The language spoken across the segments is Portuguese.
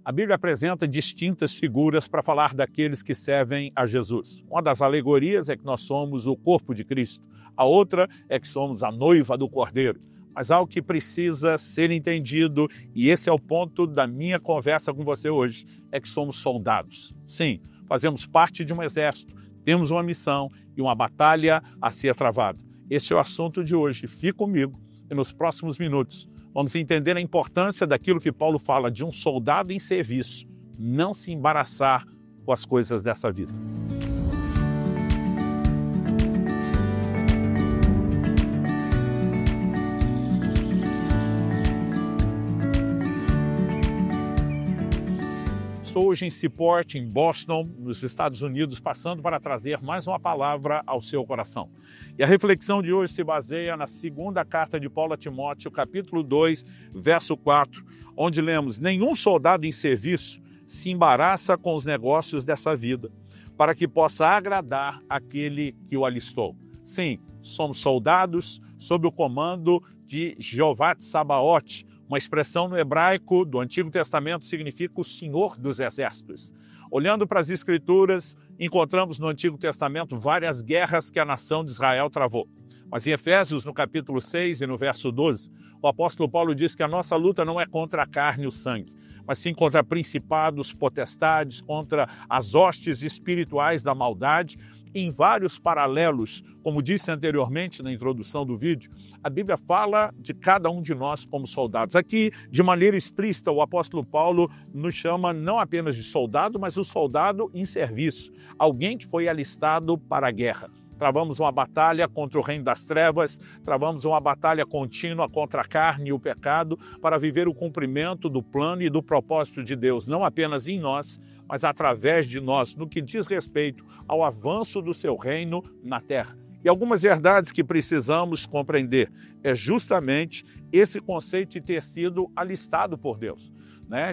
A Bíblia apresenta distintas figuras para falar daqueles que servem a Jesus. Uma das alegorias é que nós somos o corpo de Cristo. A outra é que somos a noiva do Cordeiro. Mas algo que precisa ser entendido, e esse é o ponto da minha conversa com você hoje, é que somos soldados. Sim, fazemos parte de um exército, temos uma missão e uma batalha a ser travada. Esse é o assunto de hoje. Fique comigo e nos próximos minutos vamos entender a importância daquilo que Paulo fala de um soldado em serviço, não se embaraçar com as coisas dessa vida. Estou hoje em Seaport, em Boston, nos Estados Unidos, passando para trazer mais uma palavra ao seu coração. E a reflexão de hoje se baseia na segunda carta de Paulo a Timóteo, capítulo 2, verso 4, onde lemos: nenhum soldado em serviço se embaraça com os negócios dessa vida, para que possa agradar aquele que o alistou. Sim, somos soldados sob o comando de Jeová Tsabaote. Uma expressão no hebraico do Antigo Testamento significa o Senhor dos Exércitos. Olhando para as Escrituras, encontramos no Antigo Testamento várias guerras que a nação de Israel travou. Mas em Efésios, no capítulo 6 e no verso 12, o apóstolo Paulo diz que a nossa luta não é contra a carne e o sangue, mas sim contra principados, potestades, contra as hostes espirituais da maldade. Em vários paralelos, como disse anteriormente na introdução do vídeo, a Bíblia fala de cada um de nós como soldados. Aqui, de maneira explícita, o apóstolo Paulo nos chama não apenas de soldado, mas o soldado em serviço, alguém que foi alistado para a guerra. Travamos uma batalha contra o reino das trevas, travamos uma batalha contínua contra a carne e o pecado para viver o cumprimento do plano e do propósito de Deus, não apenas em nós, mas através de nós, no que diz respeito ao avanço do seu reino na terra. E algumas verdades que precisamos compreender é justamente esse conceito de ter sido alistado por Deus,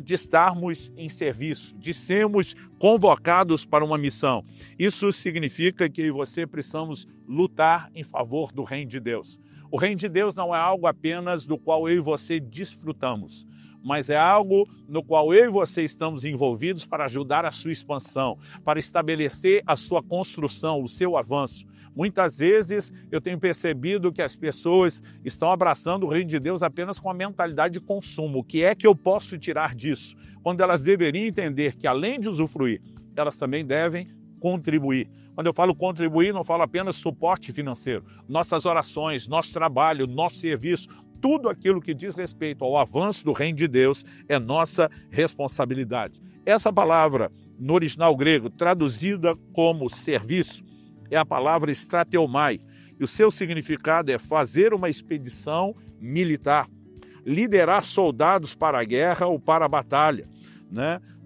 de estarmos em serviço, de sermos convocados para uma missão. Isso significa que eu e você precisamos lutar em favor do reino de Deus. O reino de Deus não é algo apenas do qual eu e você desfrutamos, mas é algo no qual eu e você estamos envolvidos para ajudar a sua expansão, para estabelecer a sua construção, o seu avanço. Muitas vezes eu tenho percebido que as pessoas estão abraçando o reino de Deus apenas com a mentalidade de consumo. O que é que eu posso tirar disso? Quando elas deveriam entender que, além de usufruir, elas também devem contribuir. Quando eu falo contribuir, não falo apenas suporte financeiro. Nossas orações, nosso trabalho, nosso serviço, tudo aquilo que diz respeito ao avanço do reino de Deus é nossa responsabilidade. Essa palavra, no original grego, traduzida como serviço, é a palavra strateomai, e o seu significado é fazer uma expedição militar, liderar soldados para a guerra ou para a batalha.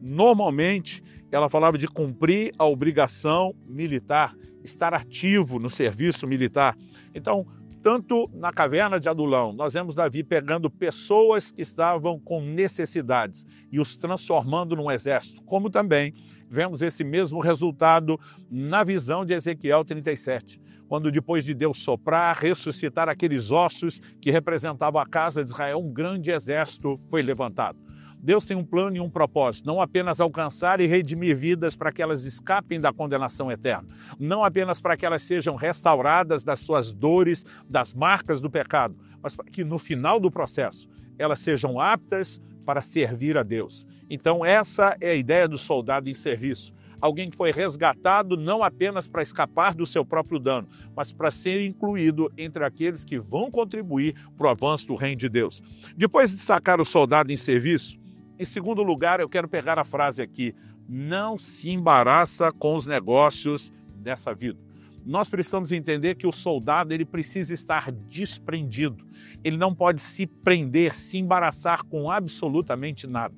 Normalmente, ela falava de cumprir a obrigação militar, estar ativo no serviço militar. Então, tanto na caverna de Adulão, nós vemos Davi pegando pessoas que estavam com necessidades e os transformando num exército, como também vemos esse mesmo resultado na visão de Ezequiel 37, quando depois de Deus soprar, ressuscitar aqueles ossos que representavam a casa de Israel, um grande exército foi levantado. Deus tem um plano e um propósito, não apenas alcançar e redimir vidas para que elas escapem da condenação eterna, não apenas para que elas sejam restauradas das suas dores, das marcas do pecado, mas para que no final do processo elas sejam aptas para servir a Deus. Então essa é a ideia do soldado em serviço. Alguém que foi resgatado não apenas para escapar do seu próprio dano, mas para ser incluído entre aqueles que vão contribuir para o avanço do reino de Deus. Depois de destacar o soldado em serviço, em segundo lugar, eu quero pegar a frase aqui: não se embaraça com os negócios dessa vida. Nós precisamos entender que o soldado ele precisa estar desprendido. Ele não pode se prender, se embaraçar com absolutamente nada.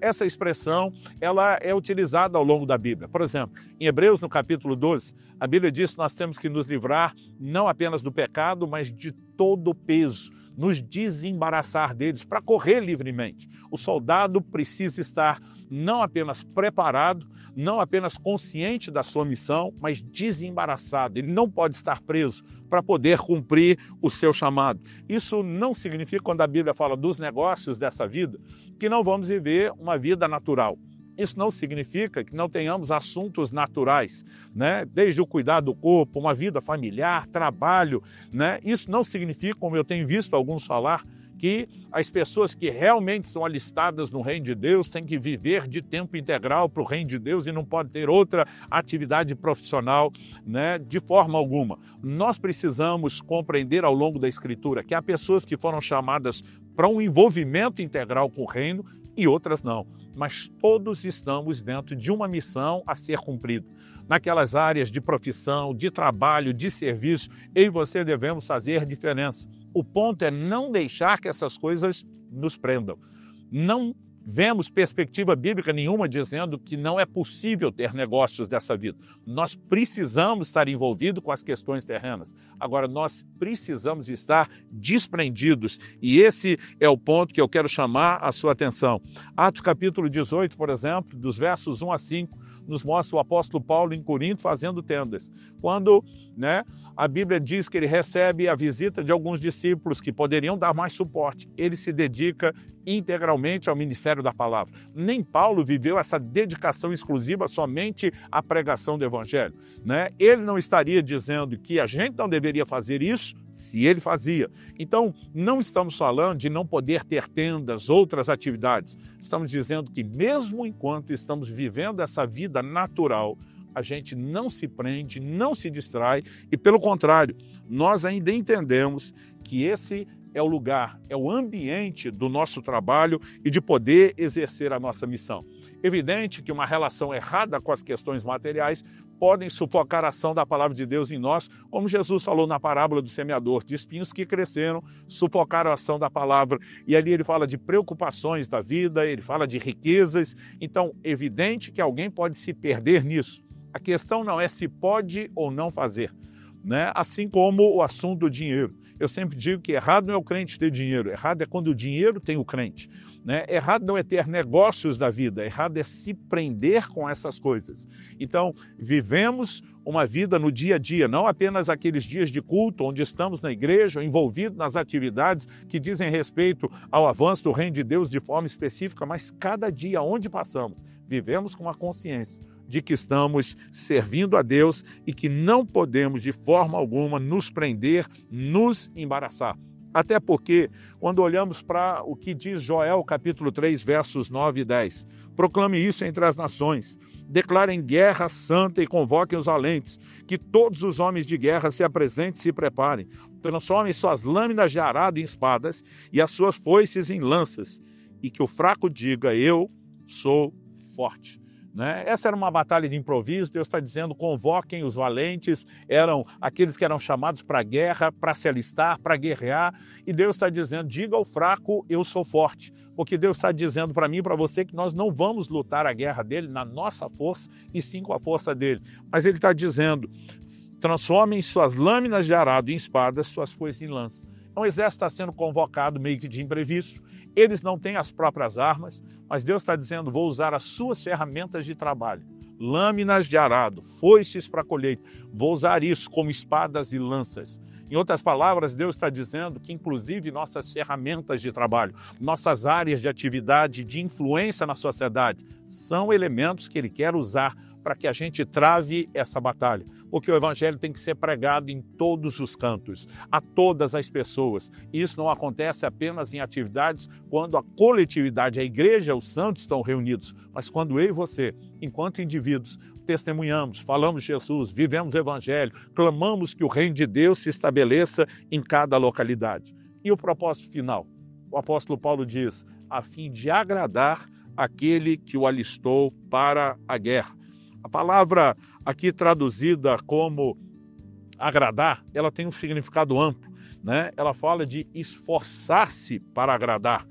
Essa expressão ela é utilizada ao longo da Bíblia. Por exemplo, em Hebreus, no capítulo 12, a Bíblia diz que nós temos que nos livrar não apenas do pecado, mas de todo o peso, nos desembaraçar deles para correr livremente. O soldado precisa estar não apenas preparado, não apenas consciente da sua missão, mas desembaraçado. Ele não pode estar preso para poder cumprir o seu chamado. Isso não significa, quando a Bíblia fala dos negócios dessa vida, que não vamos viver uma vida natural. Isso não significa que não tenhamos assuntos naturais, né? Desde o cuidar do corpo, uma vida familiar, trabalho, né? Isso não significa, como eu tenho visto alguns falar, que as pessoas que realmente são alistadas no reino de Deus têm que viver de tempo integral para o reino de Deus e não pode ter outra atividade profissional, né? De forma alguma. Nós precisamos compreender ao longo da Escritura que há pessoas que foram chamadas para um envolvimento integral com o reino e outras não. Mas todos estamos dentro de uma missão a ser cumprida. Naquelas áreas de profissão, de trabalho, de serviço, eu e você devemos fazer diferença. O ponto é não deixar que essas coisas nos prendam. Não vemos perspectiva bíblica nenhuma dizendo que não é possível ter negócios dessa vida. Nós precisamos estar envolvidos com as questões terrenas. Agora, nós precisamos estar desprendidos. E esse é o ponto que eu quero chamar a sua atenção. Atos capítulo 18, por exemplo, dos versos 1 a 5, nos mostra o apóstolo Paulo em Corinto fazendo tendas. Quando, a Bíblia diz que ele recebe a visita de alguns discípulos que poderiam dar mais suporte, ele se dedica integralmente ao ministério da palavra. Nem Paulo viveu essa dedicação exclusiva somente à pregação do evangelho, Ele não estaria dizendo que a gente não deveria fazer isso se ele fazia. Então, não estamos falando de não poder ter tendas, outras atividades. Estamos dizendo que mesmo enquanto estamos vivendo essa vida natural, a gente não se prende, não se distrai e, pelo contrário, nós ainda entendemos que esse é o lugar, é o ambiente do nosso trabalho e de poder exercer a nossa missão. Evidente que uma relação errada com as questões materiais podem sufocar a ação da palavra de Deus em nós, como Jesus falou na parábola do semeador, de espinhos que cresceram, sufocaram a ação da palavra. E ali ele fala de preocupações da vida, ele fala de riquezas. Então, evidente que alguém pode se perder nisso. A questão não é se pode ou não fazer, Assim como o assunto do dinheiro. Eu sempre digo que errado não é o crente ter dinheiro, errado é quando o dinheiro tem o crente. Errado não é ter negócios da vida, errado é se prender com essas coisas. Então, vivemos uma vida no dia a dia, não apenas aqueles dias de culto, onde estamos na igreja, envolvidos nas atividades que dizem respeito ao avanço do reino de Deus de forma específica, mas cada dia onde passamos, vivemos com a consciência de que estamos servindo a Deus e que não podemos de forma alguma nos prender, nos embaraçar. Até porque, quando olhamos para o que diz Joel, capítulo 3, versos 9 e 10, proclame isso entre as nações, declarem guerra santa e convoquem os valentes, que todos os homens de guerra se apresentem e se preparem, transformem suas lâminas de arado em espadas e as suas foices em lanças, e que o fraco diga, eu sou forte. Essa era uma batalha de improviso. Deus está dizendo, convoquem os valentes, eram aqueles que eram chamados para a guerra, para se alistar, para guerrear, e Deus está dizendo, diga ao fraco, eu sou forte, porque Deus está dizendo para mim e para você que nós não vamos lutar a guerra dele na nossa força, e sim com a força dele, mas ele está dizendo, transformem suas lâminas de arado em espadas, suas foices em lanças. Então, o exército está sendo convocado meio que de imprevisto, eles não têm as próprias armas, mas Deus está dizendo, vou usar as suas ferramentas de trabalho, lâminas de arado, foices para colheita, vou usar isso como espadas e lanças. Em outras palavras, Deus está dizendo que, inclusive, nossas ferramentas de trabalho, nossas áreas de atividade, de influência na sociedade, são elementos que Ele quer usar para que a gente trave essa batalha. Porque o evangelho tem que ser pregado em todos os cantos, a todas as pessoas. E isso não acontece apenas em atividades quando a coletividade, a igreja, os santos estão reunidos, mas quando eu e você, enquanto indivíduos, testemunhamos, falamos de Jesus, vivemos o evangelho, clamamos que o reino de Deus se estabeleça em cada localidade. E o propósito final? O apóstolo Paulo diz, a fim de agradar aquele que o alistou para a guerra. A palavra aqui traduzida como agradar, ela tem um significado amplo, Ela fala de esforçar-se para agradar,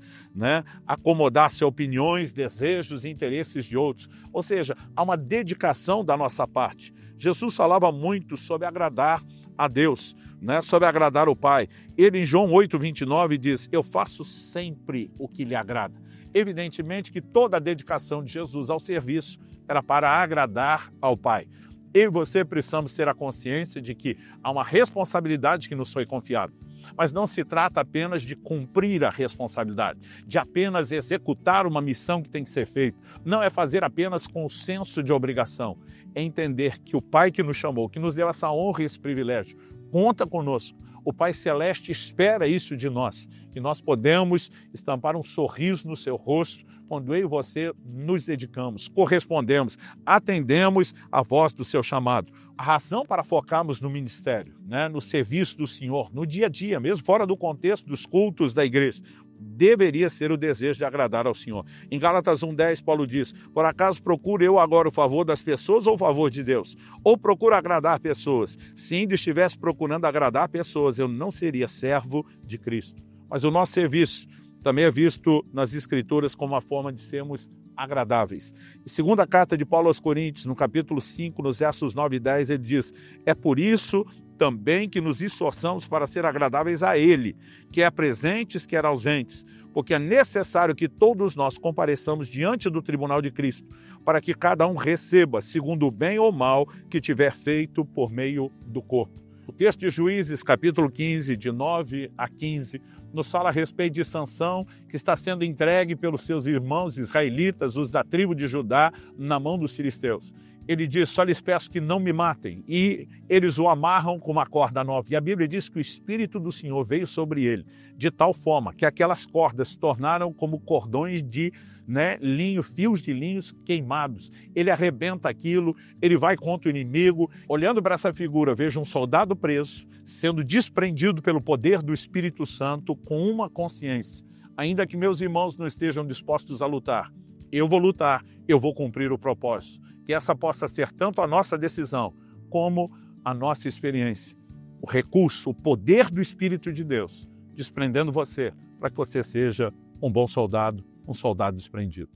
acomodar-se a opiniões, desejos e interesses de outros. Ou seja, há uma dedicação da nossa parte. Jesus falava muito sobre agradar a Deus, sobre agradar o Pai. Ele em João 8:29 diz, eu faço sempre o que lhe agrada. Evidentemente que toda a dedicação de Jesus ao serviço era para agradar ao Pai. Eu e você precisamos ter a consciência de que há uma responsabilidade que nos foi confiada. Mas não se trata apenas de cumprir a responsabilidade, de apenas executar uma missão que tem que ser feita. Não é fazer apenas com o senso de obrigação. É entender que o Pai que nos chamou, que nos deu essa honra e esse privilégio, conta conosco. O Pai Celeste espera isso de nós, que nós podemos estampar um sorriso no seu rosto quando eu e você nos dedicamos, correspondemos, atendemos à voz do seu chamado. A razão para focarmos no ministério, no serviço do Senhor, no dia a dia, mesmo fora do contexto dos cultos da igreja, deveria ser o desejo de agradar ao Senhor. Em Gálatas 1:10, Paulo diz: por acaso procuro eu agora o favor das pessoas ou o favor de Deus? Ou procuro agradar pessoas? Se ainda estivesse procurando agradar pessoas, eu não seria servo de Cristo. Mas o nosso serviço também é visto nas Escrituras como uma forma de sermos agradáveis. Em segunda carta de Paulo aos Coríntios, no capítulo 5, nos versos 9 e 10, ele diz: é por isso também que nos esforçamos para ser agradáveis a Ele, quer presentes, quer ausentes, porque é necessário que todos nós compareçamos diante do tribunal de Cristo, para que cada um receba, segundo o bem ou mal que tiver feito por meio do corpo. O texto de Juízes, capítulo 15, de 9 a 15, nos fala a respeito de Sansão, que está sendo entregue pelos seus irmãos israelitas, os da tribo de Judá, na mão dos filisteus. Ele diz: só lhes peço que não me matem. E eles o amarram com uma corda nova. E a Bíblia diz que o Espírito do Senhor veio sobre ele, de tal forma que aquelas cordas se tornaram como cordões de linho, fios de linhos queimados. Ele arrebenta aquilo, ele vai contra o inimigo. Olhando para essa figura, vejo um soldado preso, sendo desprendido pelo poder do Espírito Santo, com uma consciência: ainda que meus irmãos não estejam dispostos a lutar, eu vou lutar, eu vou cumprir o propósito. Que essa possa ser tanto a nossa decisão como a nossa experiência. O recurso, o poder do Espírito de Deus, desprendendo você para que você seja um bom soldado, um soldado desprendido.